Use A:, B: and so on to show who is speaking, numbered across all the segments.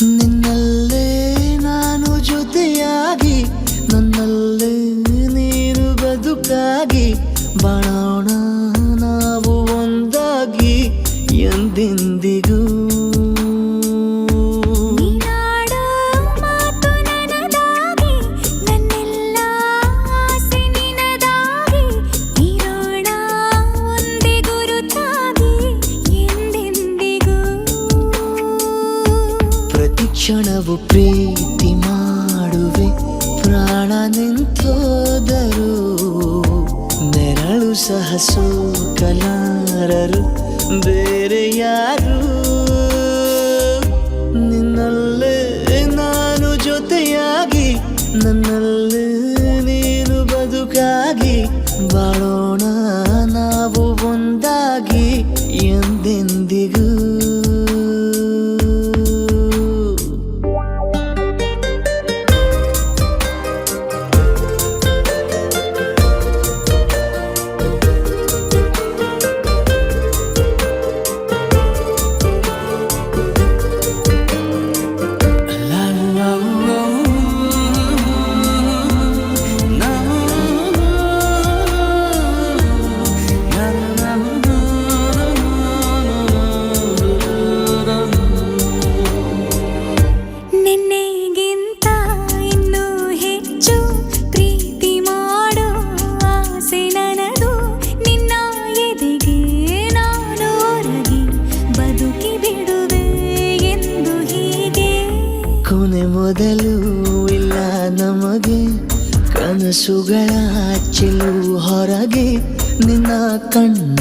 A: ನಿನ್ನಲ್ಲೇ ನಾನು ಜೊತೆಯಾಗಿ ನನ್ನಲ್ಲೇ ನೀನು ಬದುಕಾಗಿ ಬಾಳೋಣ ನಾವು ಒಂದಾಗಿ ಎಂದೆಂದಿಗೂ. ಕ್ಷಣವು ಪ್ರೀತಿ ಮಾಡುವೆ ಪ್ರಾಣ ನಿಂತೋದರು ನೆರಳು ಸಹ ಸೋಕಲಾರರು ಬೇರೆ ಯಾರು. ನಿನ್ನಲ್ಲೇ ನಾನು ಜೊತೆಯಾಗಿ ನನ್ನಲ್ಲೇ ನೀನು ಬದುಕಾಗಿ ಬಾಳೋಣ ನಾವು ಒಂದಾಗಿ ಎಂದೆಂದಿಗೂ. ಕೊನೆ ಮೊದಲು ಇಲ್ಲ ನಮಗೆ ಕನಸುಗಳ ಚೆಲು ಹೊರಗೆ ನಿನ್ನ ಕಣ್ಣ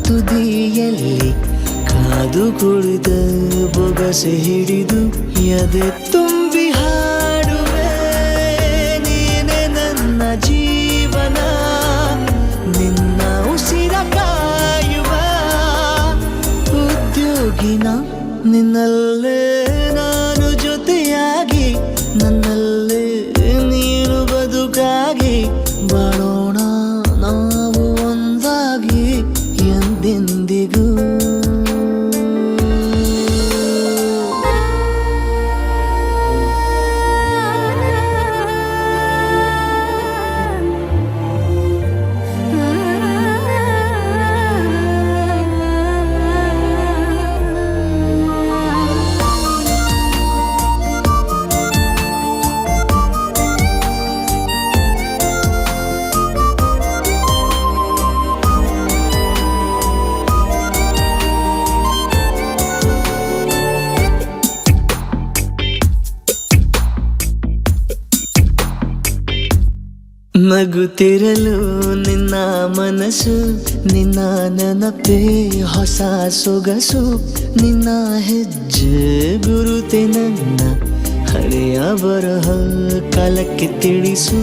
A: ತುದಿಯಲ್ಲಿ ಕಾದು ಕುಳಿತ ಬೊಗಸೆ ಹಿಡಿದು ಎದೆ ತುಂಬಿ ಹಾಡುವೆ ನೀನೆ ನನ್ನ ಜೀವನ ನಿನ್ನ ಉಸಿರ ಕಾಯುವ ಉದ್ಯೋಗಿನ ನಿನ್ನಲ್ಲೇ ನಾನು ಜೊತೆಯಾಗಿ ನನ್ನಲ್ಲೇ ನೀನು ಬದುಕಾಗಿ ಬಾಳೋಣ ನಾವು ಒಂದಾಗಿ ಎಂದೆಂದಿಗೂ. ನಗುತ್ತಿರಲು ನಿನ್ನ ಮನಸ್ಸು ನಿನ್ನ ನೆನಪೇ ಹೊಸ ಸೊಗಸು ನಿನ್ನ ಹೆಜ್ಜೆ ಗುರುತೆ ನನ್ನ ಹಳೆಯ ಬರಹ ಕಾಲಕ್ಕೆ ತಿಳಿಸು.